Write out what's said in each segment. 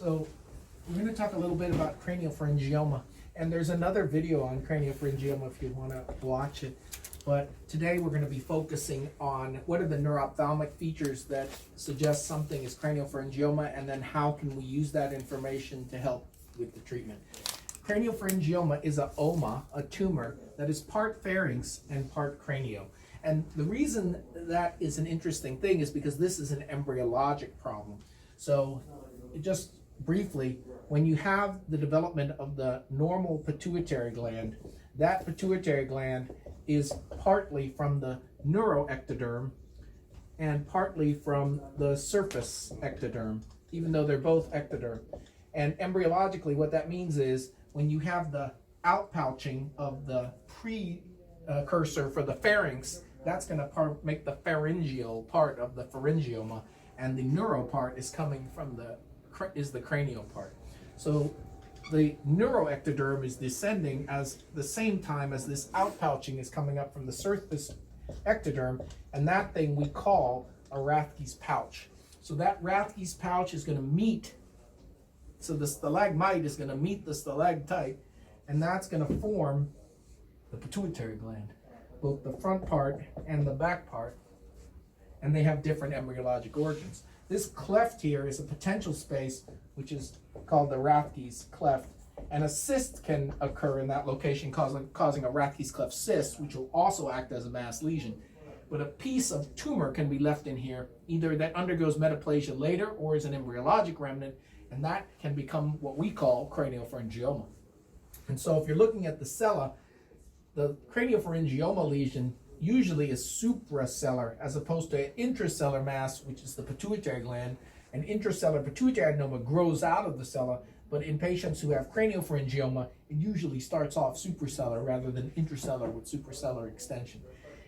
So we're going to talk a little bit about craniopharyngioma, and there's another video on craniopharyngioma if you want to watch it. But today we're going to be focusing on what are the neuro-ophthalmic features that suggest something is craniopharyngioma, and then how can we use that information to help with the treatment. Craniopharyngioma is a oma, a tumor, that is part pharynx and part cranio. And the reason that is an interesting thing is because this is an embryologic problem. So just briefly, when you have the development of the normal pituitary gland, that pituitary gland is partly from the neuroectoderm and partly from the surface ectoderm, even though they're both ectoderm. And embryologically, what that means is when you have the outpouching of the precursor for the pharynx, that's going to make the pharyngeal part of the pharyngioma, and the neuro part is coming from the cranial part. So the neuroectoderm is descending as the same time as this outpouching is coming up from the surface ectoderm, and that thing we call a Rathke's pouch. So that Rathke's pouch is going to meet, so the stalagmite is going to meet the stalactite, and that's going to form the pituitary gland, both the front part and the back part, and they have different embryologic origins. This cleft here is a potential space, which is called the Rathke's cleft, and a cyst can occur in that location, causing a Rathke's cleft cyst, which will also act as a mass lesion. But a piece of tumor can be left in here, either that undergoes metaplasia later or is an embryologic remnant, and that can become what we call craniopharyngioma. And so if you're looking at the sella, the craniopharyngioma lesion usually is supracellar as opposed to an intracellular mass, which is the pituitary gland. An intracellular pituitary adenoma grows out of the sella, but in patients who have craniopharyngioma, it usually starts off supracellar rather than intracellular with supracellular extension.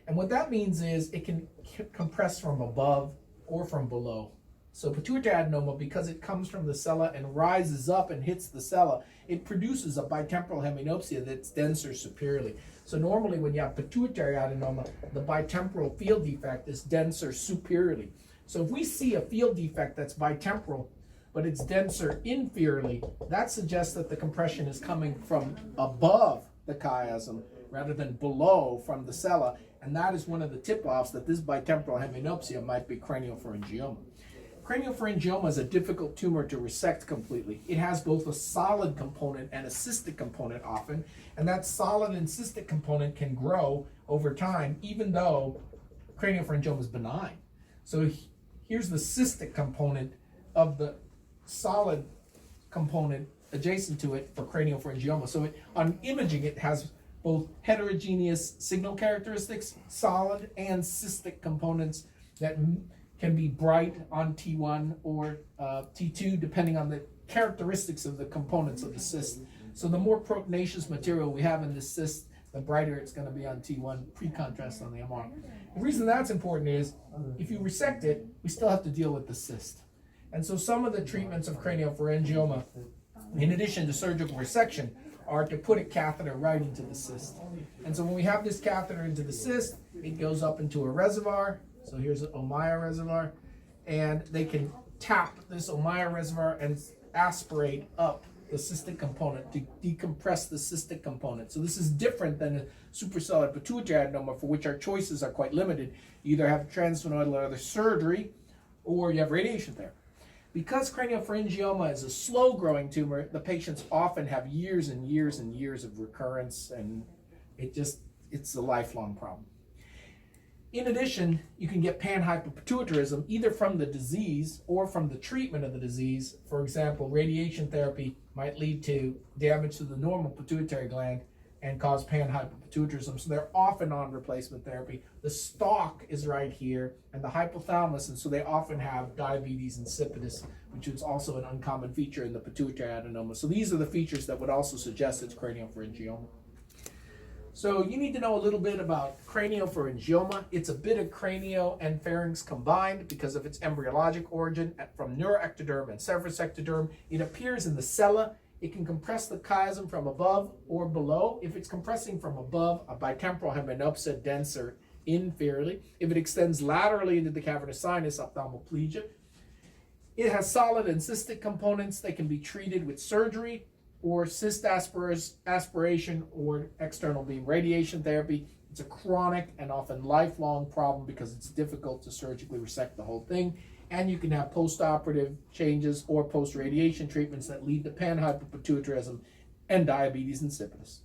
And what that means is it can compress from above or from below. So pituitary adenoma, because it comes from the sella and rises up and hits the sella, it produces a bitemporal hemianopsia that's denser superiorly. So normally when you have pituitary adenoma, the bitemporal field defect is denser superiorly. So if we see a field defect that's bitemporal, but it's denser inferiorly, that suggests that the compression is coming from above the chiasm rather than below from the sella, and that is one of the tip-offs that this bitemporal hemianopsia might be craniopharyngioma. Craniopharyngioma is a difficult tumor to resect completely. It has both a solid component and a cystic component often, and that solid and cystic component can grow over time even though craniopharyngioma is benign. So here's the cystic component of the solid component adjacent to it for craniopharyngioma. So on imaging, it has both heterogeneous signal characteristics, solid and cystic components that can be bright on T1 or T2, depending on the characteristics of the components of the cyst. So the more protinaceous material we have in this cyst, the brighter it's going to be on T1, pre-contrast on the MR. The reason that's important is if you resect it, we still have to deal with the cyst. And so some of the treatments of craniopharyngioma, in addition to surgical resection, are to put a catheter right into the cyst. And so when we have this catheter into the cyst, it goes up into a reservoir. So here's an Ommaya reservoir, and they can tap this Ommaya reservoir and aspirate up the cystic component to decompress the cystic component. So this is different than a supracellular pituitary adenoma, for which our choices are quite limited. You either have transsphenoidal or other surgery, or you have radiation therapy. Because craniopharyngioma is a slow-growing tumor, the patients often have years and years and years of recurrence, and it's a lifelong problem. In addition, you can get panhypopituitarism either from the disease or from the treatment of the disease. For example, radiation therapy might lead to damage to the normal pituitary gland and cause panhypopituitarism. So they're often on replacement therapy. The stalk is right here and the hypothalamus, and so they often have diabetes insipidus, which is also an uncommon feature in the pituitary adenoma. So these are the features that would also suggest it's craniopharyngioma. So you need to know a little bit about craniopharyngioma. It's a bit of cranio and pharynx combined because of its embryologic origin from neuroectoderm and surface ectoderm. It appears in the sella. It can compress the chiasm from above or below. If it's compressing from above, a bitemporal hemianopsia, denser inferiorly. If it extends laterally into the cavernous sinus, ophthalmoplegia. It has solid and cystic components. They can be treated with surgery or cyst aspiration or external beam radiation therapy. It's a chronic and often lifelong problem because it's difficult to surgically resect the whole thing. And you can have post-operative changes or post-radiation treatments that lead to panhypopituitarism and diabetes insipidus.